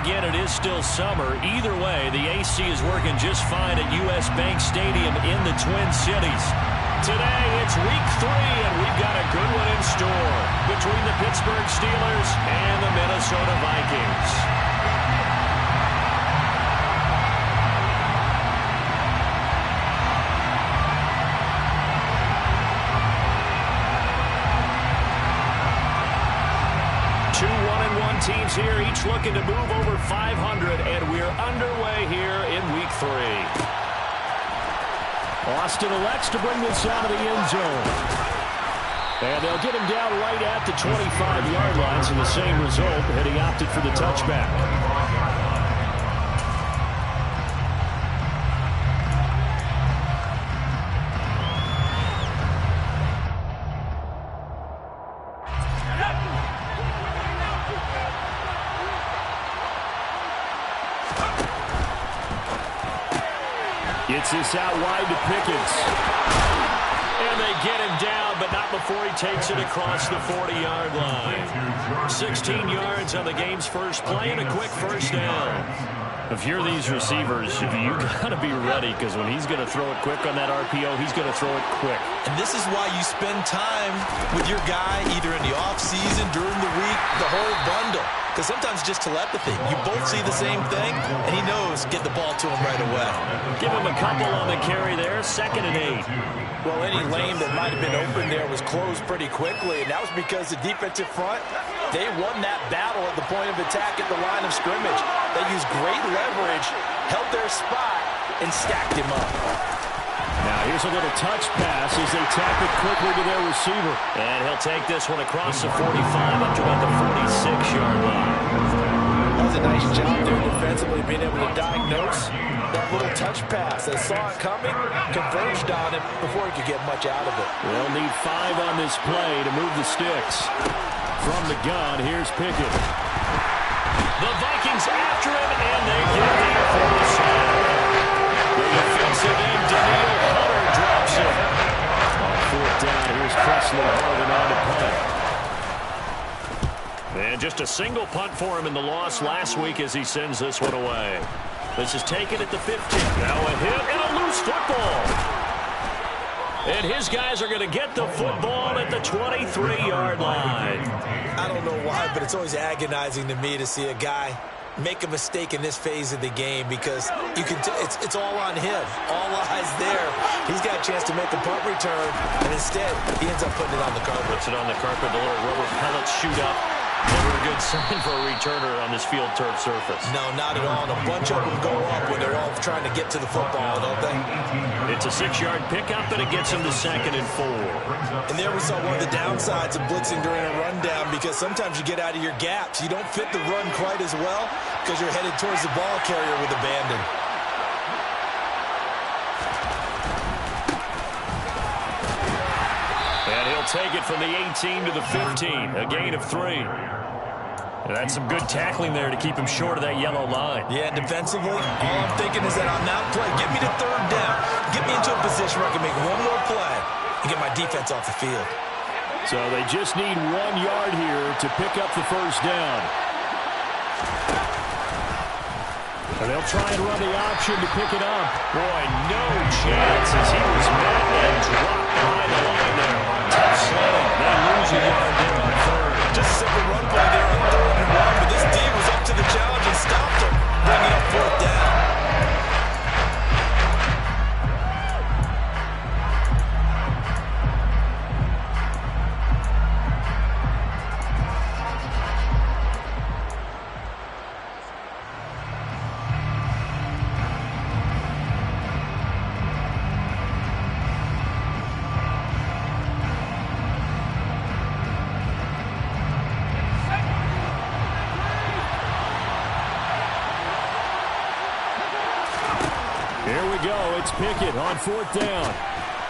again, it is still summer. Either way, the AC is working just fine at U.S. Bank Stadium in the Twin Cities. Today, it's week 3, and we've got a good one in store between the Pittsburgh Steelers and the Minnesota Vikings. 1-1 teams here, each looking to move over 500, and we're underway here in week 3. Austin elects to bring this out of the end zone. And they'll get him down right at the 25-yard line, so the same result, and he opted for the touchback. Gets this out wide to Pickens. And they get him down, but not before he takes it across the 40-yard line. 16 yards on the game's first play and a quick first down. If you're these receivers, you got to be ready, because when he's going to throw it quick on that RPO, he's going to throw it quick. And this is why you spend time with your guy either in the offseason, during the week, the whole bundle. Because sometimes just telepathy. You both see the same thing, and he knows get the ball to him right away. Give him a couple on the carry there, 2nd and 8. Well, any lane that might have been open there was closed pretty quickly, and that was because the defensive front, they won that battle at the point of attack at the line of scrimmage. They used great leverage, held their spot, and stacked him up. Now here's a little touch pass as they tap it quickly to their receiver. And he'll take this one across the 45 up to about the 46-yard line. That was a nice job there defensively, being able to diagnose that little touch pass. They saw it coming, converged on it before he could get much out of it. They'll need 5 on this play to move the sticks. From the gun, here's Pickett. The Vikings after him, and they get there for the sack. The defensive end, Daniel Hunter, drops it. On 4th down, here's Presley holding on to punt. And just a single punt for him in the loss last week as he sends this one away. This is taken at the 15. Now a hit and a loose football. And his guys are going to get the football at the 23-yard line. I don't know why, but it's always agonizing to me to see a guy make a mistake in this phase of the game, because you can it's all on him. All eyes there. He's got a chance to make a punt return, and instead he ends up putting it on the carpet. Puts it on the carpet. The little rubber pellets shoot up. Never a good sign for a returner on this field turf surface. No, not at all. And a bunch of them go up when they're all trying to get to the football, don't they? It's a 6-yard pickup, and it gets him to 2nd and 4. And there we saw one of the downsides of blitzing during a rundown, because sometimes you get out of your gaps. You don't fit the run quite as well because you're headed towards the ball carrier with abandon. And he'll take it from the 18 to the 15, a gain of 3. And that's some good tackling there to keep him short of that yellow line. Yeah, defensively, all I'm thinking is that on that play, get me to 3rd down. Get me into a position where I can make one more play and get my defense off the field. So they just need 1 yard here to pick up the first down. And they'll try and run the option to pick it up. Boy, no chance as he was met and dropped behind the line there. Tough sledding. They lose a yard there on 3rd. Just a simple run play there on 3rd and 1, but this D was up to the challenge and stopped him, bringing up 4th down. It's Pickett on 4th down.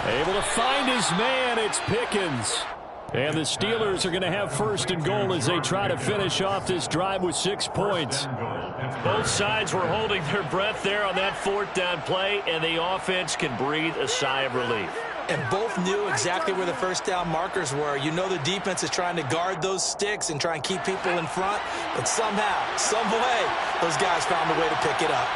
Able to find his man. It's Pickens. And the Steelers are going to have 1st and goal as they try to finish off this drive with 6 points. Both sides were holding their breath there on that 4th down play, and the offense can breathe a sigh of relief. And both knew exactly where the 1st down markers were. You know the defense is trying to guard those sticks and try and keep people in front, but somehow, some way, Those guys found a way to pick it up.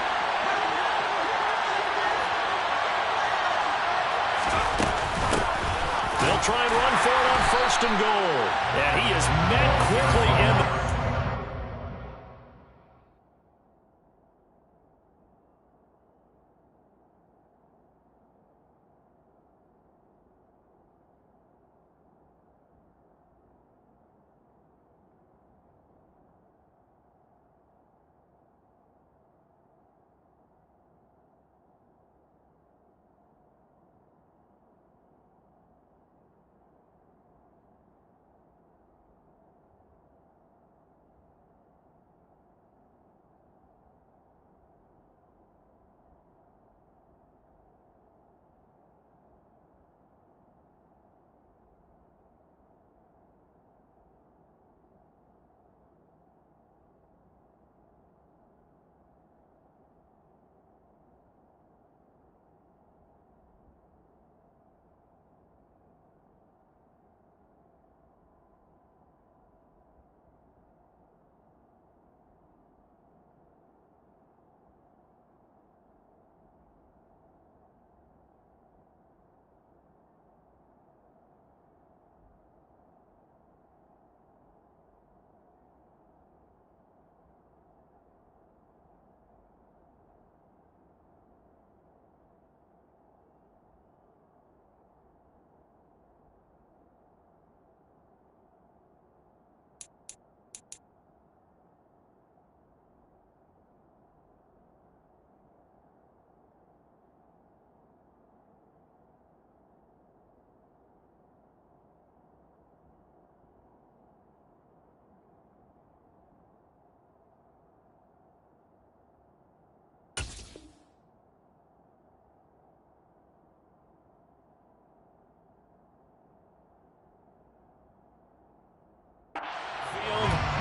They'll try and run for it on 1st and goal. And he is met quickly in the...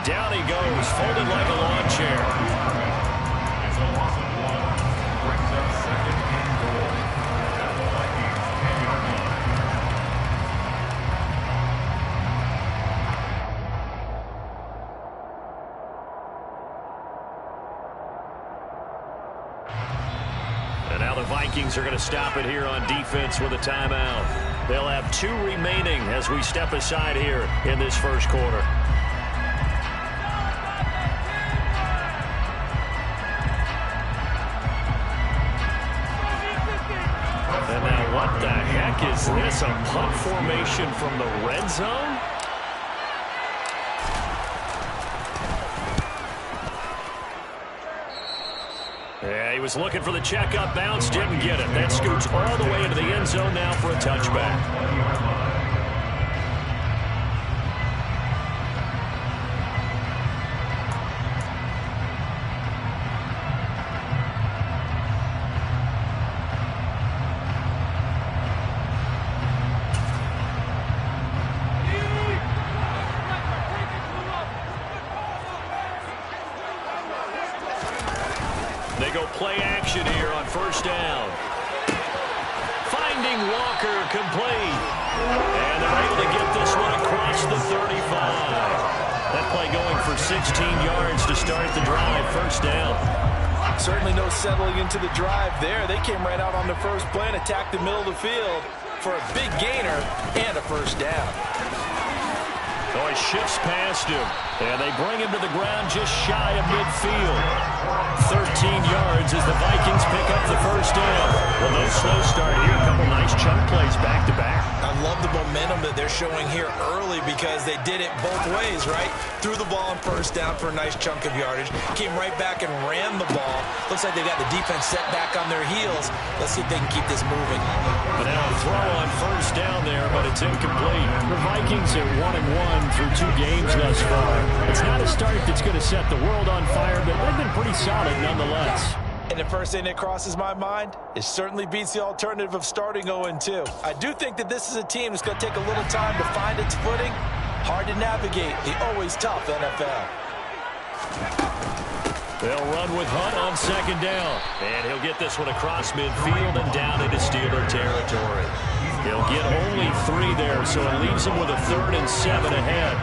Down he goes, folded like a lawn chair. It's a loss of 1. Brings up 2nd and goal. At the Vikings 10-yard line. And now the Vikings are going to stop it here on defense with a timeout. They'll have 2 remaining as we step aside here in this first quarter. And now what the heck is this? A punt formation from the red zone? Yeah, he was looking for the checkup bounce, didn't get it. That scoots all the way into the end zone now for a touchback. They go play action here on 1st down. Finding Walker complete. And they're able to get this one across the 35. That play going for 16 yards to start the drive. 1st down. Certainly no settling into the drive there. They came right out on the first play and attacked the middle of the field for a big gainer and a 1st down. Oh, he shifts past him. And they bring him to the ground just shy of midfield. 13 yards as the Vikings pick up the 1st down. Well, no slow start here. A couple nice chunk plays back-to-back. I love the momentum that they're showing here early because they did it both ways, right? Threw the ball on 1st down for a nice chunk of yardage. Came right back and ran the ball. Looks like they got the defense set back on their heels. Let's see if they can keep this moving. But now a throw on 1st down there, but it's incomplete. The Vikings are 1-1 through 2 games thus far. It's not a start that's going to set the world on fire, but they've been pretty solid nonetheless. And the first thing that crosses my mind, it certainly beats the alternative of starting 0-2. I do think that this is a team that's going to take a little time to find its footing. Hard to navigate the always tough NFL. They'll run with Hunt on 2nd down. And he'll get this one across midfield and down into Steeler territory. He'll get only 3 there, so it leaves him with a 3rd and 7 ahead.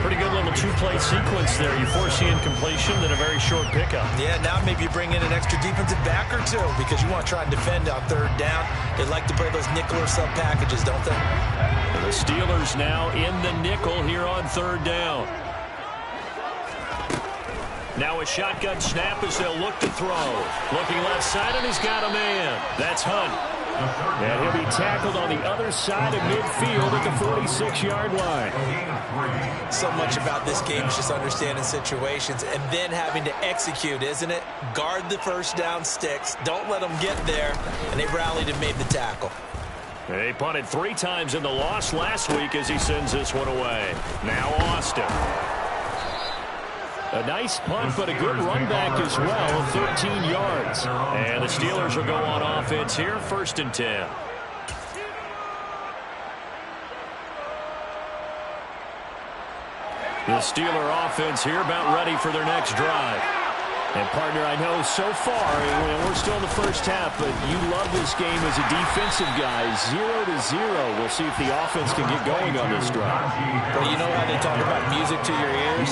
Pretty good little two-play sequence there. You force the incompletion, then a very short pickup. Yeah, now maybe you bring in an extra defensive back or two because you want to try and defend on third down. They like to play those nickel or sub packages, don't they? And the Steelers now in the nickel here on third down. Now a shotgun snap as they'll look to throw. Looking left side, and he's got a man. That's Hunt. And he'll be tackled on the other side of midfield at the 46-yard line. So much about this game is just understanding situations and then having to execute, isn't it? Guard the first down sticks. Don't let them get there. And they rallied and made the tackle. They punted 3 times in the loss last week as he sends this one away. Now Austin. A nice punt, but a good run back as well, 13 yards. And the Steelers will go on offense here, 1st and 10. The Steeler offense here about ready for their next drive. And, partner, I know so far, we're still in the first half, but you love this game as a defensive guy. 0-0. We'll see if the offense can get going on this drive. Well, you know how they talk about music to your ears?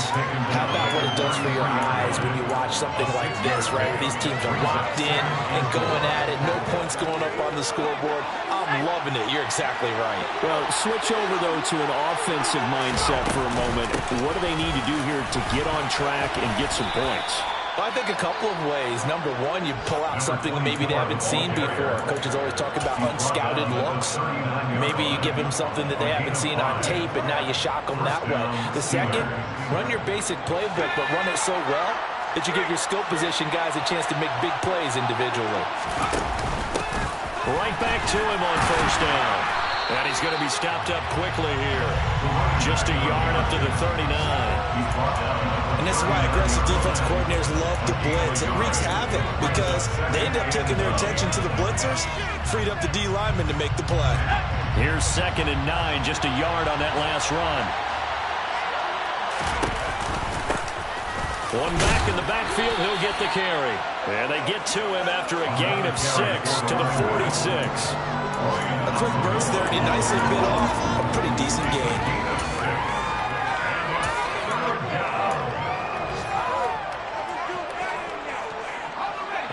How about what it does for your eyes when you watch something like this, right? Where these teams are locked in and going at it. No points going up on the scoreboard. I'm loving it. You're exactly right. Well, switch over, though, to an offensive mindset for a moment. What do they need to do here to get on track and get some points? Well, I think a couple of ways. Number one, you pull out something maybe they haven't seen before. Coaches always talk about unscouted looks. Maybe you give them something that they haven't seen on tape, and now you shock them that way. The second, run your basic playbook, but run it so well that you give your skill position guys a chance to make big plays individually. Right back to him on 1st down. And he's going to be stopped up quickly here. Just a yard up to the 39. And this is why aggressive defense coordinators love to blitz. It wreaks havoc because they end up taking their attention to the blitzers, freed up the D lineman to make the play. Here's 2nd and 9, just a yard on that last run. One back in the backfield, he'll get the carry. And they get to him after a gain of 6 to the 46. A quick burst there, and he nicely bit off a pretty decent gain.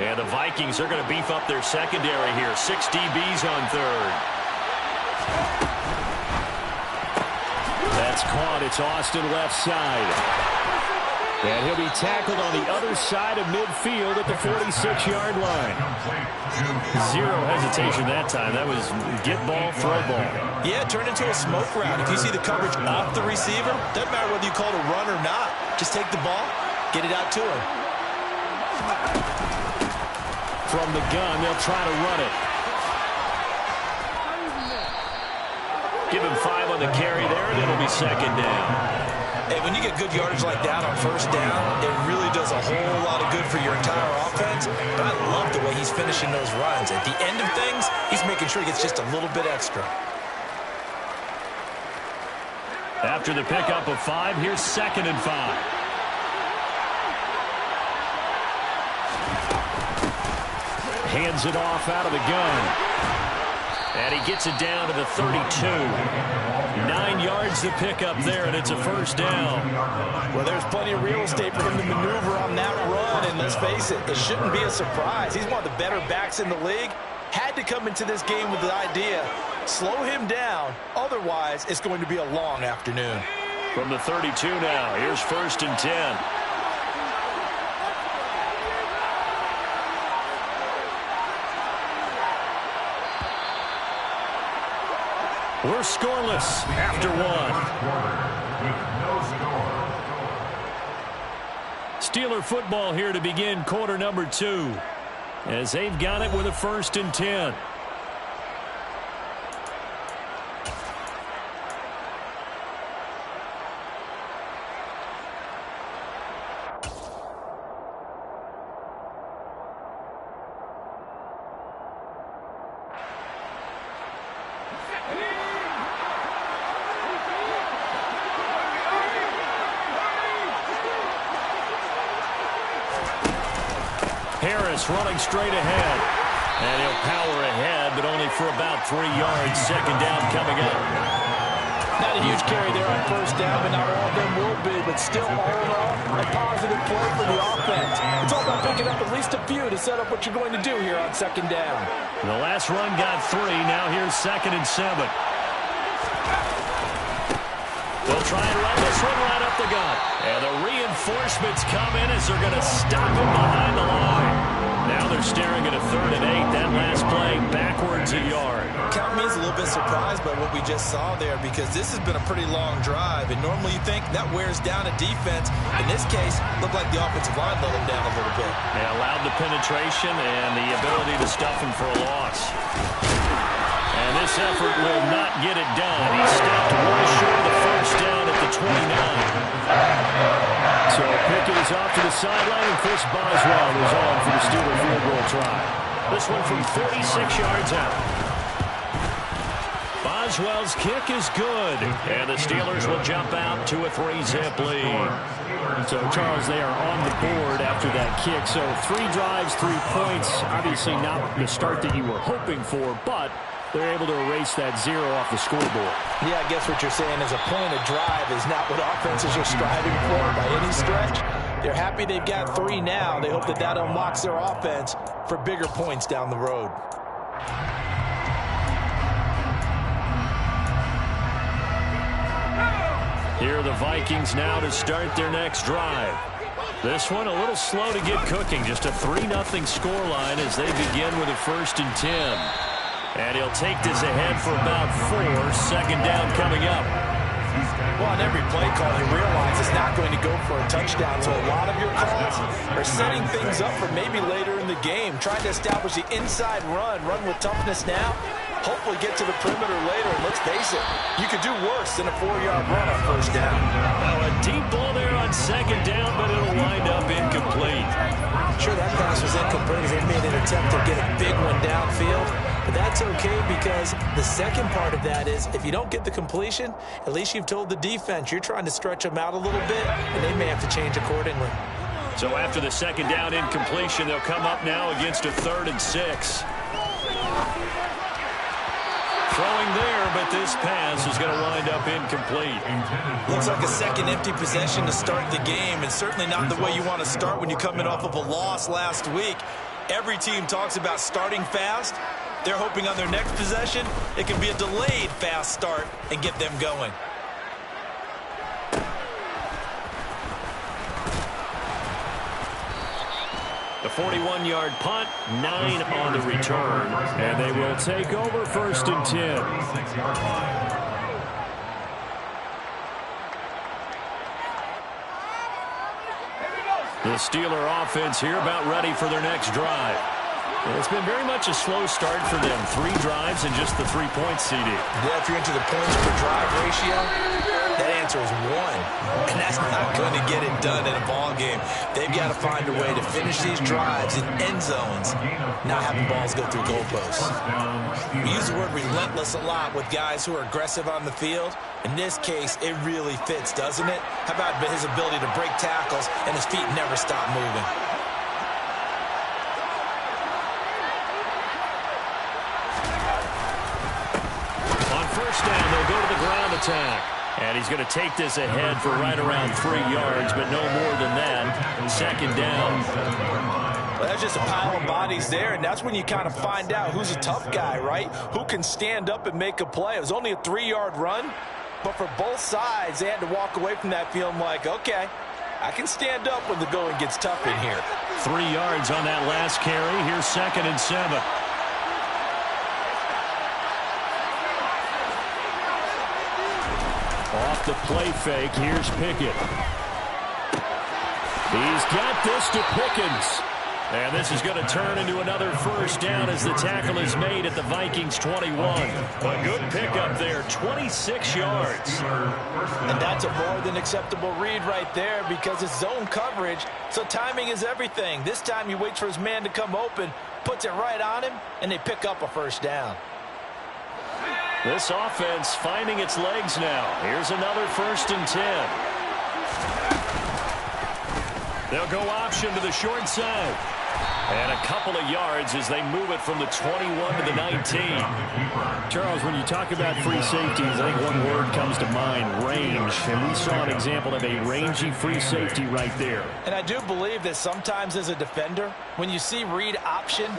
And the Vikings are going to beef up their secondary here. 6 DBs on 3rd. That's caught. It's Austin left side. And he'll be tackled on the other side of midfield at the 46-yard line. 0 hesitation that time. That was get ball, throw ball. Yeah, it turned into a smoke route. If you see the coverage off the receiver, doesn't matter whether you call it a run or not. Just take the ball, get it out to him. From the gun, they'll try to run it. Give him 5 on the carry there, and it'll be 2nd down. Hey, when you get good yardage like that on 1st down, it really does a whole lot of good for your entire offense. But I love the way he's finishing those runs. At the end of things, he's making sure he gets just a little bit extra. After the pickup of 5, here's 2nd and 5. Hands it off out of the gun. And he gets it down to the 32. 9 yards to pick up there, and it's a 1st down. Well, there's plenty of real estate for him to maneuver on that run, and let's face it, it shouldn't be a surprise. He's one of the better backs in the league. Had to come into this game with the idea, slow him down, otherwise it's going to be a long afternoon. From the 32 now, here's 1st and 10. We're scoreless after 1. Steeler football here to begin quarter number 2. As they've got it with a 1st and 10. Running straight ahead. And he'll power ahead, but only for about 3 yards. 2nd down coming up. Now, Not a huge carry there on first down, but not all of them will be. But still, all in all, a positive play for the offense. It's all about picking up at least a few to set up what you're going to do here on second down. The last run got 3. Now here's 2nd and 7. They'll try and run this one right up the gut. And the reinforcements come in as they're going to stop him behind the line. Now they're staring at a 3rd and 8. That last play backwards a yard. Count me as a little bit surprised by what we just saw there, because this has been a pretty long drive, and normally you think that wears down a defense. In this case, looked like the offensive line let him down a little bit. They allowed the penetration and the ability to stuff him for a loss. And this effort will not get it done. He stopped one short of the first down at the 29. So Pickett is off to the sideline, and Chris Boswell is on for the Steeler field goal try. This one from 46 yards out. Boswell's kick is good, and the Steelers will jump out to a 3-zip lead. So, Charles, they are on the board after that kick. So 3 drives, 3 points. Obviously not the start that you were hoping for, but they're able to erase that 0 off the scoreboard. Yeah, I guess what you're saying is a point of drive is not what offenses are striving for by any stretch. They're happy they've got 3 now. They hope that that unlocks their offense for bigger points down the road. Here are the Vikings now to start their next drive. This one a little slow to get cooking. Just a 3-0 scoreline as they begin with a 1st and 10. And he'll take this ahead for about 4. 2nd down coming up. Well, on every play call, you realize it's not going to go for a touchdown. So a lot of your calls are setting things up for maybe later in the game, trying to establish the inside run with toughness now, hopefully get to the perimeter later. And let's face it, you could do worse than a 4-yard run on first down. Well, a deep ball there on 2nd down, but it'll wind up incomplete. Sure, that pass was incomplete as they made an attempt to get a big one downfield. But that's okay, because the second part of that is if you don't get the completion, at least you've told the defense you're trying to stretch them out a little bit, and they may have to change accordingly. So after the 2nd down incompletion, they'll come up now against a 3rd and 6. Throwing there, but this pass is going to wind up incomplete. Looks like a second empty possession to start the game, and certainly not the way you want to start when you're coming off of a loss last week. Every team talks about starting fast. They're hoping on their next possession, it can be a delayed fast start and get them going. The 41-yard punt, 9 on the return, and they will take over 1st and 10. The Steeler offense here about ready for their next drive. It's been very much a slow start for them. 3 drives and just the 3 points, CD. Yeah, if you're into the points per drive ratio, that answer is 1. And that's not going to get it done in a ball game. They've got to find a way to finish these drives in end zones, not having balls go through goalposts. We use the word relentless a lot with guys who are aggressive on the field. In this case, it really fits, doesn't it? How about his ability to break tackles and his feet never stop moving? Down, they'll go to the ground attack. And he's going to take this ahead for right around 3 yards, but no more than that. 2nd down. Well, that's just a pile of bodies there, and that's when you kind of find out who's a tough guy, right? Who can stand up and make a play. It was only a 3-yard run, but for both sides, they had to walk away from that feeling like, okay, I can stand up when the going gets tough in here. 3 yards on that last carry. Here's 2nd and 7. Off the play fake, here's Pickett. He's got this to Pickens. And this is going to turn into another 1st down as the tackle is made at the Vikings 21. A good pickup there, 26 yards. And that's a more than acceptable read right there because it's zone coverage, so timing is everything. This time he waits for his man to come open, puts it right on him, and they pick up a 1st down. This offense finding its legs now. Here's another 1st and 10. They'll go option to the short side. And a couple of yards as they move it from the 21 to the 19. Charles, when you talk about free safeties, I think one word comes to mind, range. And we saw an example of a rangy free safety right there. And I do believe that sometimes as a defender, when you see read option,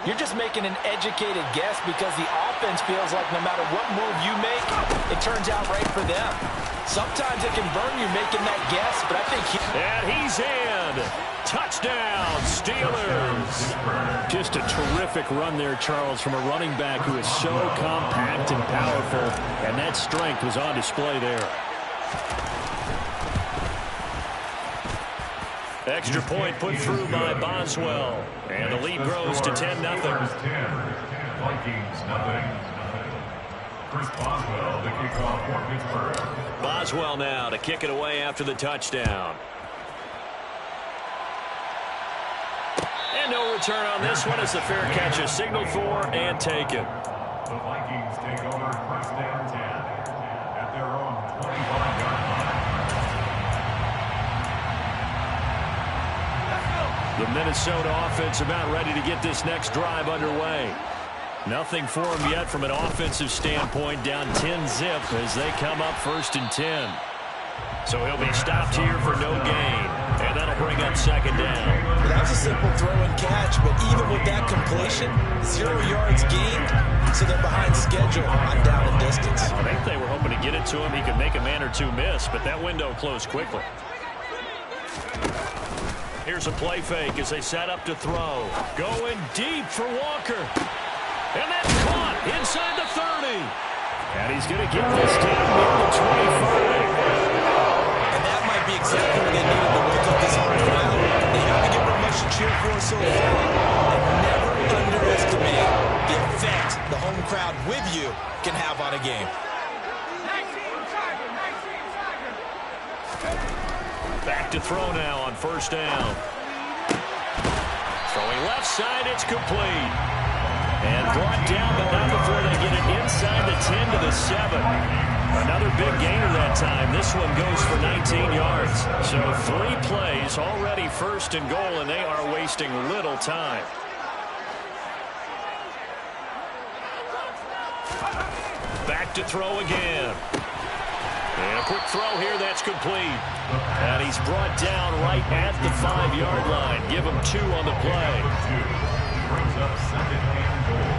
you're just making an educated guess because the offense feels like no matter what move you make, it turns out right for them. Sometimes it can burn you making that guess, but I think and he's in. Touchdown, Steelers. Just a terrific run there, Charles, from a running back who is so compact and powerful, and that strength was on display there. Extra point put through by Boswell, and the lead grows to 10-0. Vikings, nothing. Chris Boswell, the kickoff for Pittsburgh. Boswell now to kick it away after the touchdown. And no return on this one as the fair catch is signaled for and taken. The Vikings take over first down 10 at their own 25-yard line. The Minnesota offense about ready to get this next drive underway. Nothing for them yet from an offensive standpoint, down 10-zip as they come up 1st and 10. So he'll be stopped here for no gain, and that'll bring up 2nd down. that was a simple throw and catch, but even with that completion, 0 yards gained, so they're behind schedule on down and distance. I think they were hoping to get it to him. He could make a man or two miss, but that window closed quickly. Here's a play fake as they set up to throw. Going deep for Walker. And that's caught inside the 30. And he's going to get this down near the 25. And that might be exactly what they needed to wake up this home crowd. They haven't given them much to cheer for so far. And never underestimate the effect the home crowd with you can have on a game. Back to throw now on 1st down. Throwing left side, it's complete. And brought down, but not before they get it inside the 10 to the 7. Another big gainer that time. This one goes for 19 yards. So 3 plays already 1st and goal, and they are wasting little time. Back to throw again. And a quick throw here, that's complete. And he's brought down right at the 5-yard line. Give him 2 on the play. Brings up 2nd and goal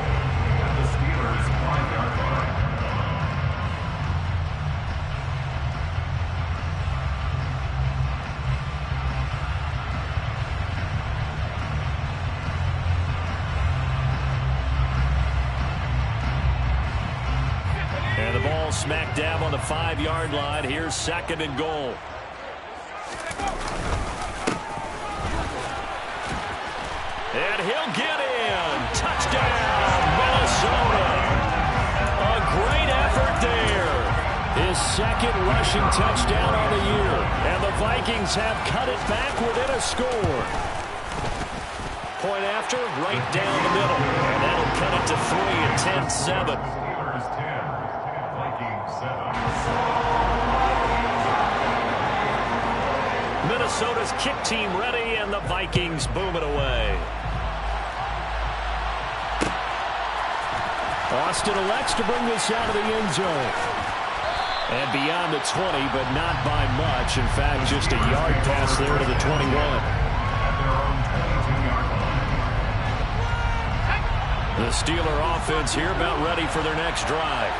at the Steelers' 5-yard line. And the ball smack dab on the 5-yard line. Here's 2nd and goal. And he'll get in. Touchdown, Minnesota. A great effort there. His 2nd rushing touchdown on the year. And the Vikings have cut it back within a score. Point after, right down the middle. And that'll cut it to 3 at 10-7. Steelers 10, Vikings 7. Minnesota's kick team ready, and the Vikings boom it away. Austin elects to bring this out of the end zone. And beyond the 20, but not by much. In fact, just a yard pass there to the 21. At their own 22-yard line. The Steeler offense here about ready for their next drive.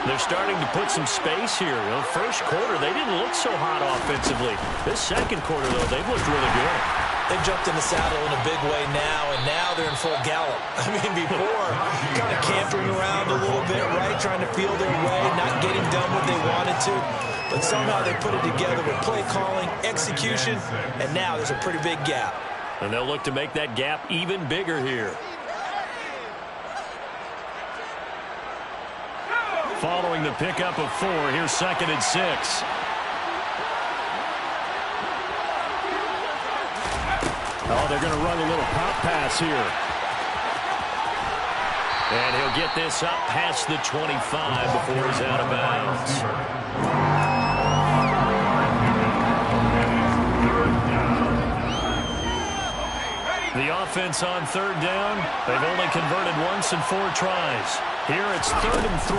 They're starting to put some space here. The first quarter, they didn't look so hot offensively. This 2nd quarter, though, they've looked really good. They've jumped in the saddle in a big way now, and now they're in full gallop. I mean, before, kind of cantering around a little bit, right, trying to feel their way, not getting done what they wanted to. But somehow they put it together with play calling, execution, and now there's a pretty big gap. And they'll look to make that gap even bigger here. Following the pickup of 4, here's 2nd and 6. Oh, they're going to run a little pop pass here. And he'll get this up past the 25 before he's out of bounds. The offense on third down. They've only converted once in 4 tries. Here it's 3rd and 3.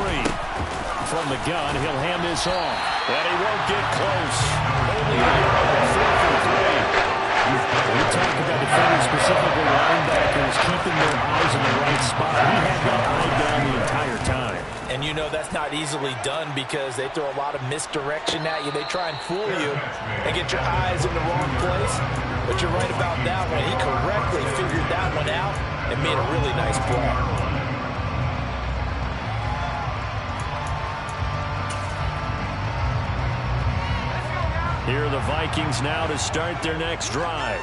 From the gun, he'll hand this off. And he won't get close. Only a 4th and 3. We talk about defenders, specifically linebackers, keeping their eyes in the right spot. He had that eye down the entire time. And you know that's not easily done because they throw a lot of misdirection at you. They try and fool you and get your eyes in the wrong place. But you're right about that one. He correctly figured that one out and made a really nice play. Here are the Vikings now to start their next drive.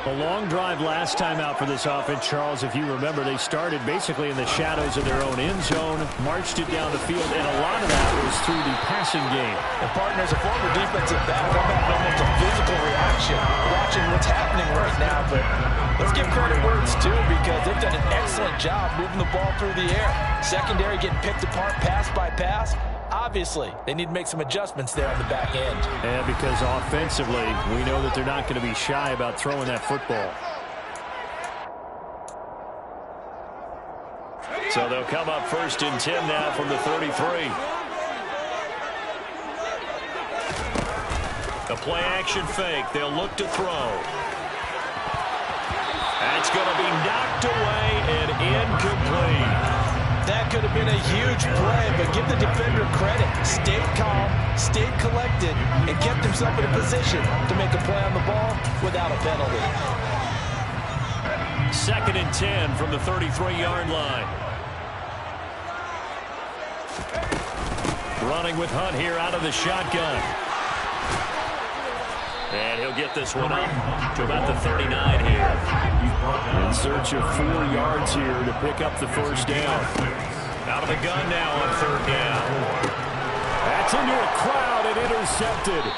A long drive last time out for this offense, Charles. If you remember, they started basically in the shadows of their own end zone, marched it down the field, and a lot of that was through the passing game. And partners, a former defensive back, I'm having almost a physical reaction watching what's happening right now. But let's give credit where it's due because they've done an excellent job moving the ball through the air. Secondary getting picked apart pass by pass. Obviously, they need to make some adjustments there on the back end. And because offensively, we know that they're not going to be shy about throwing that football. So they'll come up 1st and 10 now from the 33. A play-action fake. They'll look to throw. That's going to be knocked away and incomplete. That could have been a huge play, but give the defender credit. Stayed calm, stayed collected, and kept himself in a position to make a play on the ball without a penalty. 2nd and 10 from the 33-yard line. Running with Hunt here out of the shotgun. And he'll get this one up to about the 39 here. In search of 4 yards here to pick up the 1st down. Out of the gun now on 3rd down. That's into a crowd and intercepted.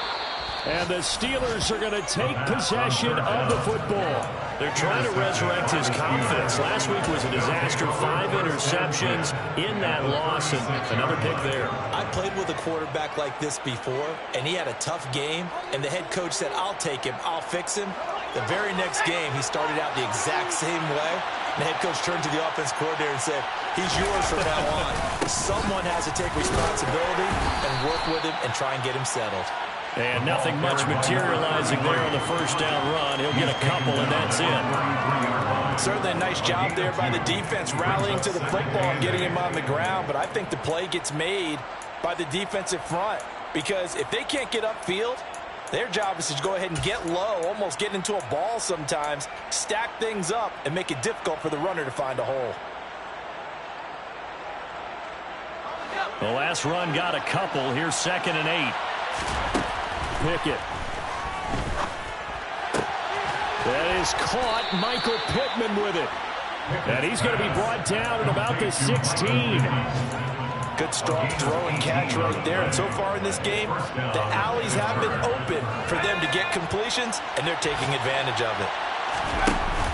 And the Steelers are going to take possession of the football. They're trying to resurrect his confidence. Last week was a disaster. 5 interceptions in that loss, and another pick there. I played with a quarterback like this before, and he had a tough game, and the head coach said, I'll take him, I'll fix him. The very next game, he started out the exact same way. The head coach turned to the offense coordinator and said, he's yours from now on. Someone has to take responsibility and work with him and try and get him settled. And nothing much materializing there on the 1st down run. He'll get a couple, and that's it. Certainly a nice job there by the defense rallying to the football and getting him on the ground. But I think the play gets made by the defensive front because if they can't get upfield, their job is to go ahead and get low, almost get into a ball sometimes, stack things up, and make it difficult for the runner to find a hole. The last run got a couple. Here's 2nd and 8. Pickett. That is caught. Michael Pittman with it. And he's going to be brought down at about the 16. Good strong throw and catch right there. And so far in this game, the alleys have been open for them to get completions, and they're taking advantage of it.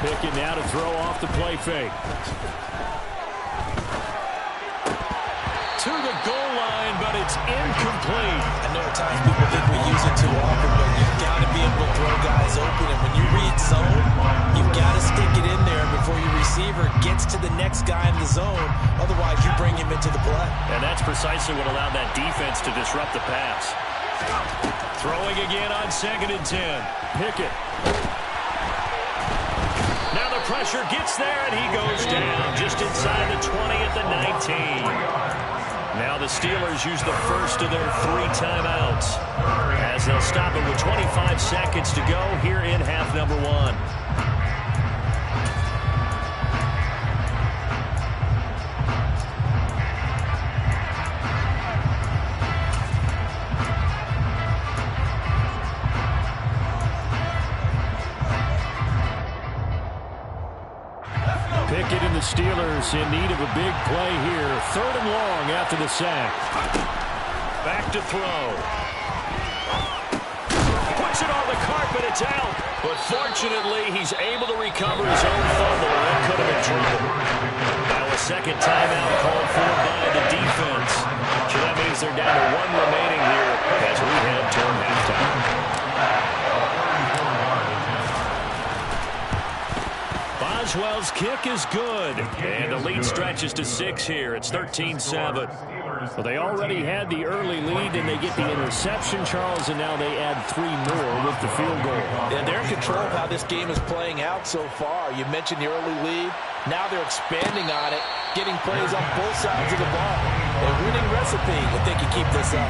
Pickett now to throw off the play fake. To the goal line, but it's incomplete. I know at times people think we use it too often, but you've got to be able to throw guys open. And when you read zone, you've got to stick it in there before your receiver gets to the next guy in the zone. Otherwise, you bring him into the play. And that's precisely what allowed that defense to disrupt the pass. Throwing again on 2nd and 10. Pickett. Now the pressure gets there, and he goes down just inside the 20 at the 19. Now the Steelers use the first of their 3 timeouts as they'll stop it with 25 seconds to go here in half number 1. Pickett and the Steelers in need of a big play here. 3rd and long after the sack. Back to throw. Puts it on the carpet. It's out. But fortunately, he's able to recover his own fumble. That could have been trouble. Now a 2nd timeout called for by the defense. So that means they're down to 1 remaining here as we head toward halftime. Boswell's kick is good. And the lead stretches to 6 here. It's 13-7. Well, they already had the early lead, and they get the interception, Charles, and now they add 3 more with the field goal. Yeah, they're in control of how this game is playing out so far. You mentioned the early lead. Now they're expanding on it, getting plays on both sides of the ball. A winning recipe if they can keep this up.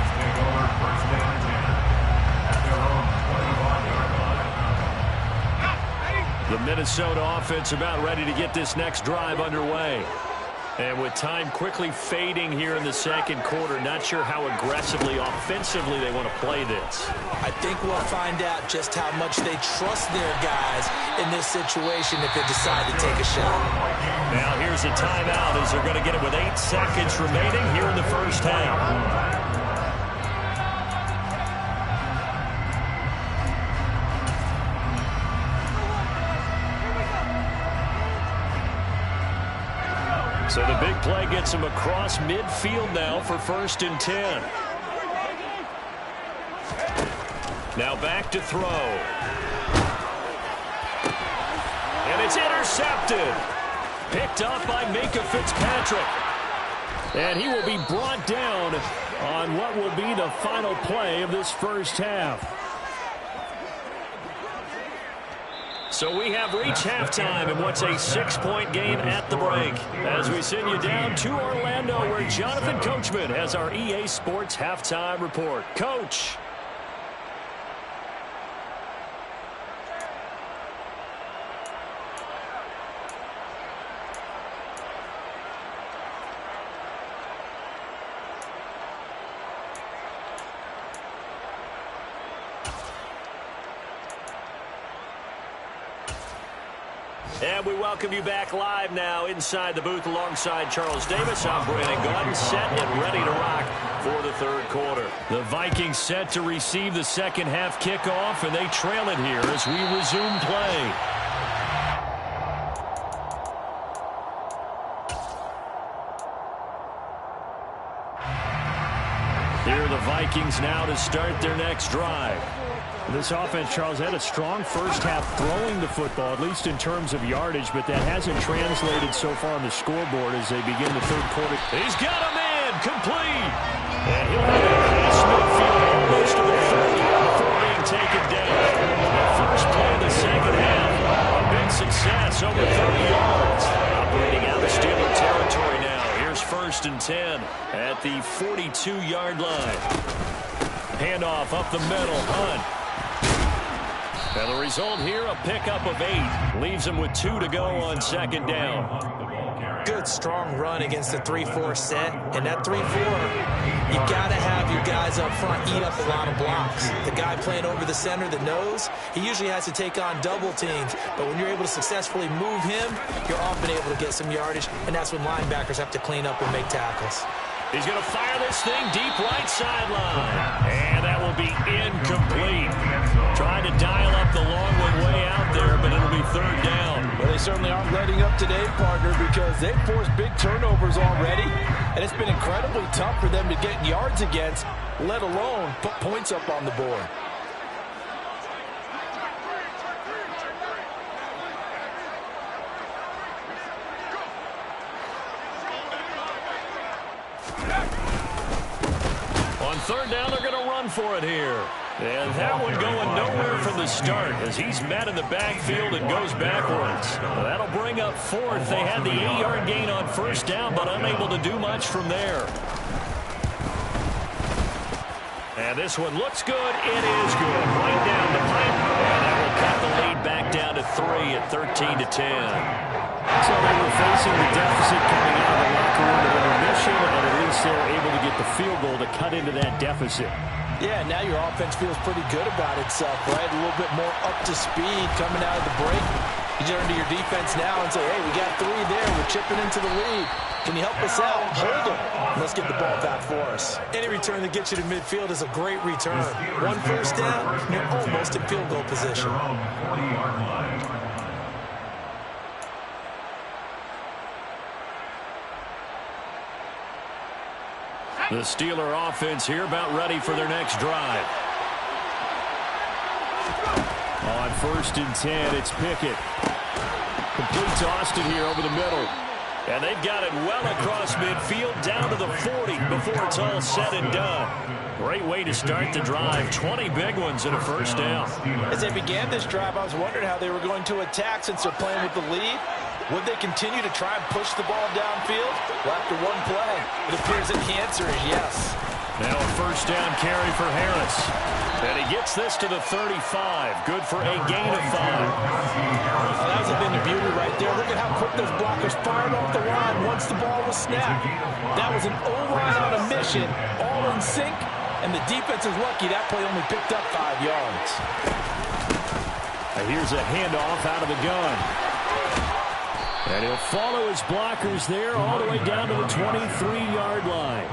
The Minnesota offense about ready to get this next drive underway. And with time quickly fading here in the second quarter, not sure how aggressively, offensively they want to play this. I think we'll find out just how much they trust their guys in this situation if they decide to take a shot. Now here's a timeout as they're going to get it with 8 seconds remaining here in the first half. So the big play gets him across midfield now for 1st and 10. Now back to throw. And it's intercepted. Picked up by Minka Fitzpatrick. And he will be brought down on what will be the final play of this first half. So we have reached halftime in what's a 6-point game at the break. As we send you down to Orlando, where Jonathan Coachman has our EA Sports Halftime Report. Coach. And we welcome you back live now inside the booth alongside Charles Davis. I'm Brandon Gaudin, set and ready to rock for the third quarter. The Vikings set to receive the second half kickoff, and they trail it here as we resume play. Here are the Vikings now to start their next drive. This offense, Charles, had a strong first half throwing the football, at least in terms of yardage, but that hasn't translated so far on the scoreboard as they begin the third quarter. He's got a man, complete. And he'll get across midfield almost to the 30 before being taken down. The first play of the second half, a big success, over 30 yards. Operating out of Steeler territory now. Here's 1st and 10 at the 42-yard line. Handoff up the middle, Hunt. And the result here, a pickup of 8. Leaves him with 2 to go on second down. Good, strong run against the 3-4 set. And that 3-4, you got to have your guys up front eat up a lot of blocks. The guy playing over the center, the nose, he usually has to take on double teams. But when you're able to successfully move him, you're often able to get some yardage. And that's when linebackers have to clean up and make tackles. He's going to fire this thing deep right sideline. And that will be incomplete. Trying to dial up the long one way out there, but it'll be third down. Well, they certainly aren't letting up today, partner, because they've forced big turnovers already. And it's been incredibly tough for them to get yards against, let alone put points up on the board. On third down, they're going to run for it here. And that one going nowhere from the start as he's met in the backfield and goes backwards. Well, that'll bring up 4th. They had the 8-yard gain on first down, but unable to do much from there. And this one looks good. It is good. Right down the pipe. And that will cut the lead back down to 3 at 13-10. So they were facing the deficit coming out of the locker room at intermission, and at least they were able to get the field goal to cut into that deficit. Yeah, now your offense feels pretty good about itself, right? A little bit more up to speed coming out of the break. You turn to your defense now and say, hey, we got 3 there. We're chipping into the lead. Can you help us out? Hold them. Let's get the ball back for us. Any return that gets you to midfield is a great return. 1 first down, you're almost in field goal position. The Steeler offense here about ready for their next drive. On 1st and 10, it's Pickett. Complete to Austin here over the middle. And they've got it well across midfield down to the 40 before it's all said and done. Great way to start the drive. 20 big ones and a first down. As they began this drive, I was wondering how they were going to attack since they're playing with the lead. Would they continue to try and push the ball downfield? Well, after one play, it appears that the answer is yes. Now a first down carry for Harris. And he gets this to the 35. Good for a gain of 5. Oh, that was a thing of beauty right there. Look at how quick those blockers fired off the line once the ball was snapped. That was an O-line on a mission, all in sync, and the defense is lucky that play only picked up 5 yards. Now here's a handoff out of the gun. And he'll follow his blockers there all the way down to the 23-yard line.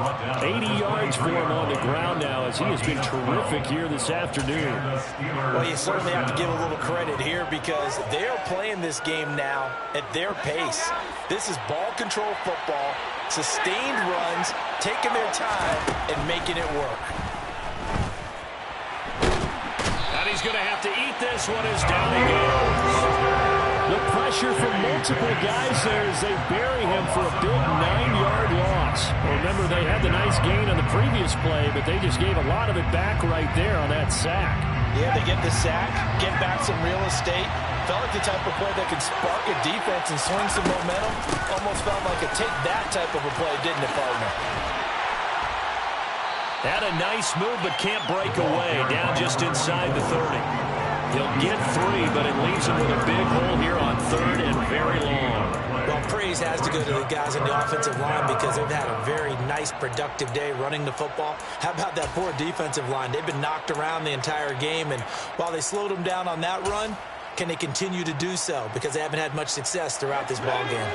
80 yards for him on the ground now as he has been terrific here this afternoon. Well, you certainly have to give a little credit here because they are playing this game now at their pace. This is ball control football, sustained runs, taking their time, and making it work. And he's going to have to eat this one as down he goes. The pressure from multiple guys there as they bury him for a big 9-yard loss. Remember, they had the nice gain on the previous play, but they just gave a lot of it back right there on that sack. Yeah, they get the sack, get back some real estate. Felt like the type of play that could spark a defense and swing some momentum. Almost felt like a take that type of a play, didn't it, partner? Had a nice move, but can't break away. Down just inside the 30. He'll get 3, but it leaves him with a big hole here on 3rd and very long. Well, praise has to go to the guys on the offensive line because they've had a very nice, productive day running the football. How about that poor defensive line? They've been knocked around the entire game, and while they slowed them down on that run, can they continue to do so? Because they haven't had much success throughout this ball game.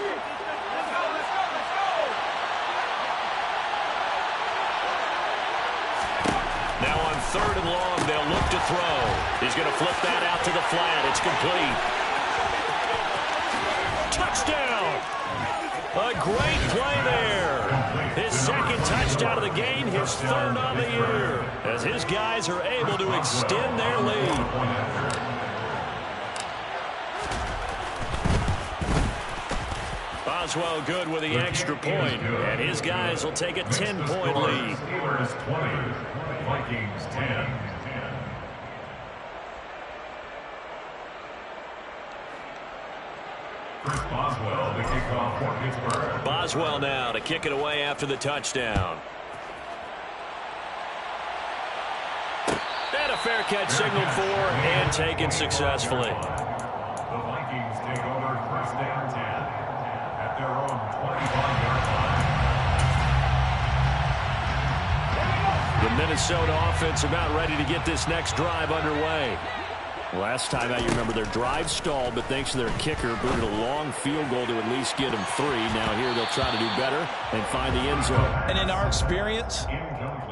Now on 3rd and long, they'll look to throw. He's going to flip that out to the flat. It's complete. Touchdown! A great play there. His 2nd touchdown of the game, his 3rd on the year, as his guys are able to extend their lead. Boswell good with the extra point, and his guys will take a 10-point lead. Steelers 20, Vikings 10. Chris Boswell, the kickoff for Pittsburgh. Boswell now to kick it away after the touchdown. And a fair catch signaled for and taken successfully. The Vikings take over 1st and 10 at their own 25-yard line. The Minnesota offense about ready to get this next drive underway. Last time out, you remember their drive stalled, but thanks to their kicker, booted a long field goal to at least get them 3. Now here they'll try to do better and find the end zone. And in our experience,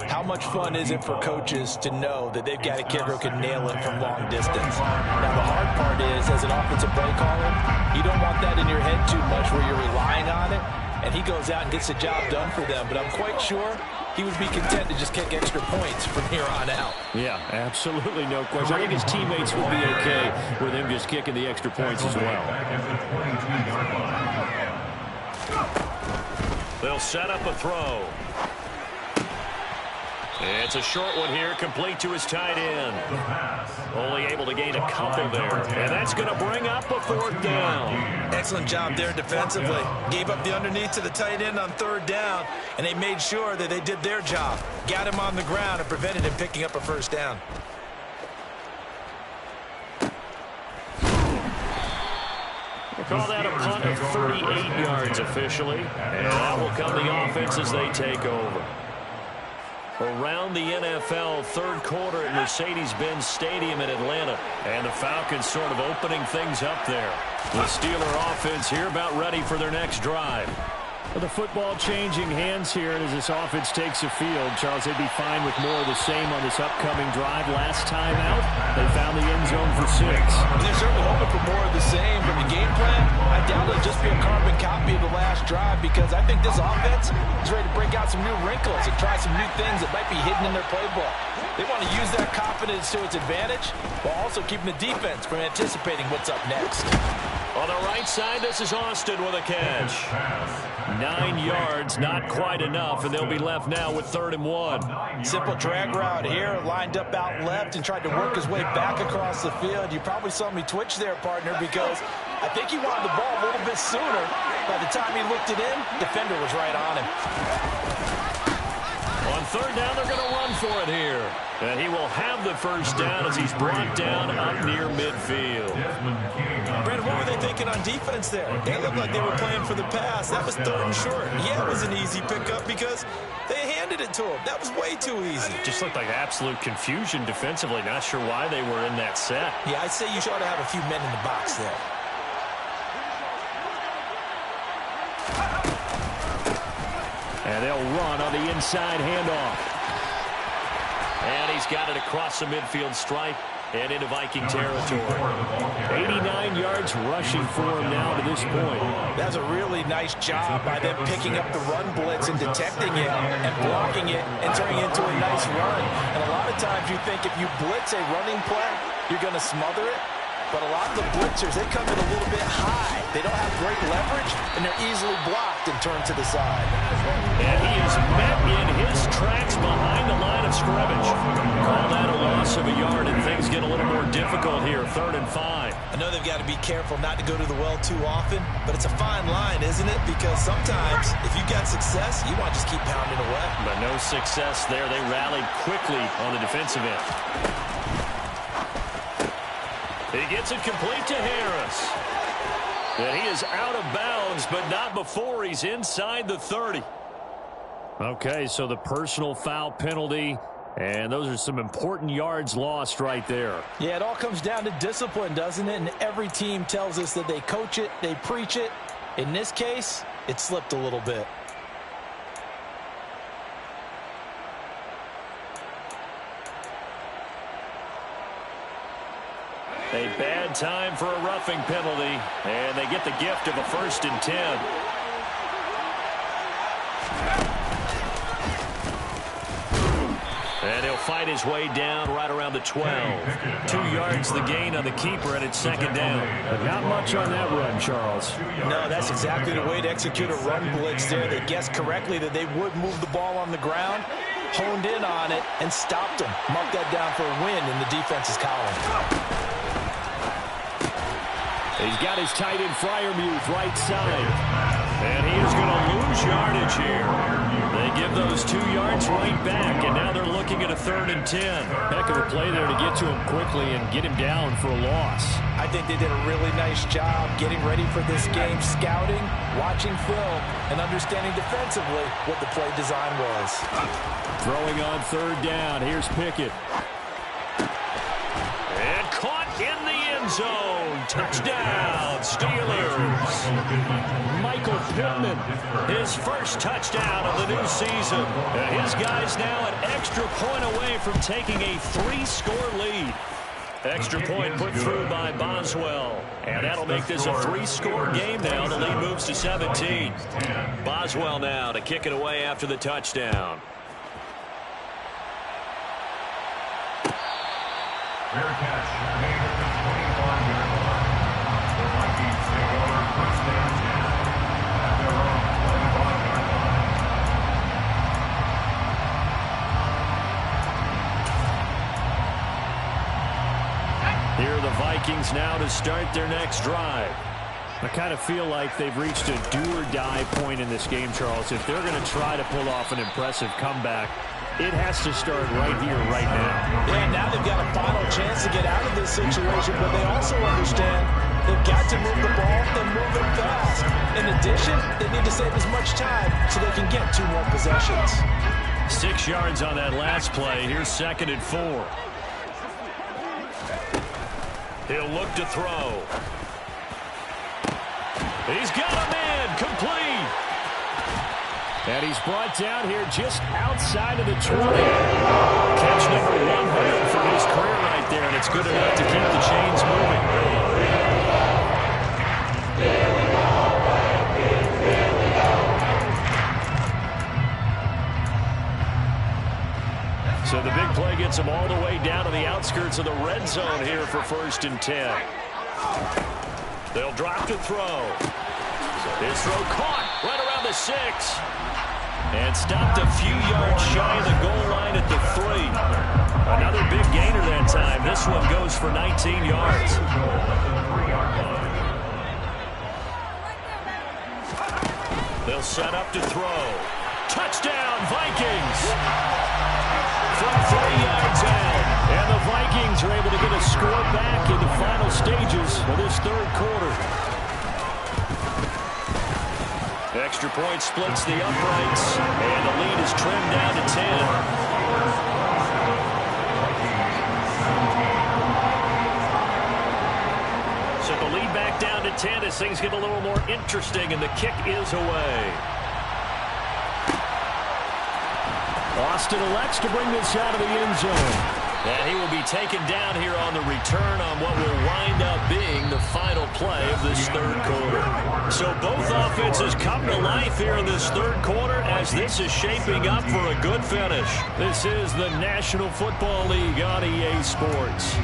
how much fun is it for coaches to know that they've got a kicker who can nail it from long distance? Now, the hard part is, as an offensive play caller, you don't want that in your head too much where you're relying on it, and he goes out and gets the job done for them. But I'm quite sure he would be content to just kick extra points from here on out. Yeah, absolutely no question. I think his teammates would be okay with him just kicking the extra points as well. They'll set up a throw. It's a short one here, complete to his tight end. Only able to gain a couple there. And that's going to bring up a 4th down. Excellent job there defensively. Gave up the underneath to the tight end on 3rd down, and they made sure that they did their job. Got him on the ground and prevented him picking up a 1st down. We'll call that a punt of 38 yards officially. And that will come the offense as they take over. Around the NFL, 3rd quarter at Mercedes-Benz Stadium in Atlanta. And the Falcons sort of opening things up there. The Steeler offense here about ready for their next drive. With the football changing hands here, and as this offense takes the field, Charles, they'd be fine with more of the same on this upcoming drive. Last time out, they found the end zone for 6. And they're certainly hoping for more of the same. From the game plan, I doubt it'll just be a carbon copy of the last drive because I think this offense is ready to break out some new wrinkles and try some new things that might be hidden in their playbook. They want to use that confidence to its advantage while also keeping the defense from anticipating what's up next. On the right side, this is Austin with a catch. 9 yards, not quite enough, and they'll be left now with 3rd and 1. Simple drag route here, lined up out left and tried to work his way back across the field. You probably saw me twitch there, partner, because I think he wanted the ball a little bit sooner. By the time he looked it in, defender was right on him. On 3rd down, they're going to run for it here. And he will have the 1st down as he's brought down up near midfield. Brandon, what were they thinking on defense there? They looked like they were playing for the pass. That was 3rd and short. Yeah, it was an easy pickup because they handed it to him. That was way too easy. Just looked like absolute confusion defensively. Not sure why they were in that set. Yeah, I'd say you ought to have a few men in the box there. And they'll run on the inside handoff. And he's got it across the midfield stripe and into Viking territory. 89 yards rushing for him now to this point. That's a really nice job by them picking up the run blitz and detecting it and blocking it and turning it into a nice run. And a lot of times you think if you blitz a running play, you're going to smother it. But a lot of the blitzers, they come in a little bit high. They don't have great leverage, and they're easily blocked and turned to the side. And he is met in his tracks behind the line of scrimmage. Call that a loss of a yard, and things get a little more difficult here. 3rd and 5. I know they've got to be careful not to go to the well too often, but it's a fine line, isn't it? Because sometimes, if you got success, you want to just keep pounding away. But no success there. They rallied quickly on the defensive end. He gets it complete to Harris. And he is out of bounds, but not before he's inside the 30. Okay, so the personal foul penalty, and those are some important yards lost right there. Yeah, it all comes down to discipline, doesn't it? And every team tells us that they coach it, they preach it. In this case, it slipped a little bit. A bad time for a roughing penalty, and they get the gift of a 1st and 10. And he'll fight his way down right around the 12. 2 yards the gain on the keeper, and it's 2nd down. But not much on that run, Charles. No, that's exactly the way to execute a run blitz there. They guessed correctly that they would move the ball on the ground, honed in on it, and stopped them. Mark that down for a win in the defense's column. He's got his tight end Freiermuth right side. And he is going to lose yardage here. They give those 2 yards right back, and now they're looking at a 3rd and 10. Heck of a play there to get to him quickly and get him down for a loss. I think they did a really nice job getting ready for this game, scouting, watching film, and understanding defensively what the play design was. Throwing on 3rd down. Here's Pickett. And caught in the end zone. Touchdown, Steelers. Michael Pittman. His 1st touchdown of the new season. And his guys now an extra point away from taking a 3-score lead. Extra point put through by Boswell. And that'll make this a 3-score game now. The lead moves to 17. Boswell now to kick it away after the touchdown. Fair catch made at the 21-yard line. The Vikings take over 1st and 10 at their own 25-yard line. Here are the Vikings now to start their next drive. I kind of feel like they've reached a do-or-die point in this game, Charles. If they're going to try to pull off an impressive comeback, it has to start right here, right now. Yeah, now they've got a final chance to get out of this situation, but they also understand they've got to move the ball and move it fast. In addition, they need to save as much time so they can get 2 more possessions. 6 yards on that last play. Here's 2nd and 4. He'll look to throw. He's got a man complete. And he's brought down here just outside of the 20. Catch number 100 for his career right there, and it's good enough to keep the chains moving. So the big play gets him all the way down to the outskirts of the red zone here for 1st and 10. They'll drop to throw. His throw caught right around the 6. And stopped a few yards shy of the goal line at the 3. Another big gainer that time. This one goes for 19 yards. They'll set up to throw. Touchdown, Vikings! From 3 yards out. And the Vikings are able to get a score back in the final stages of this third quarter. Extra point splits the uprights, and the lead is trimmed down to 10. So the lead back down to 10 as things get a little more interesting, and the kick is away. Austin elects to bring this out of the end zone. And he will be taken down here on the return on what will wind up being the final play of this third quarter. So both offenses come to life here in this third quarter as this is shaping up for a good finish. This is the National Football League on EA Sports.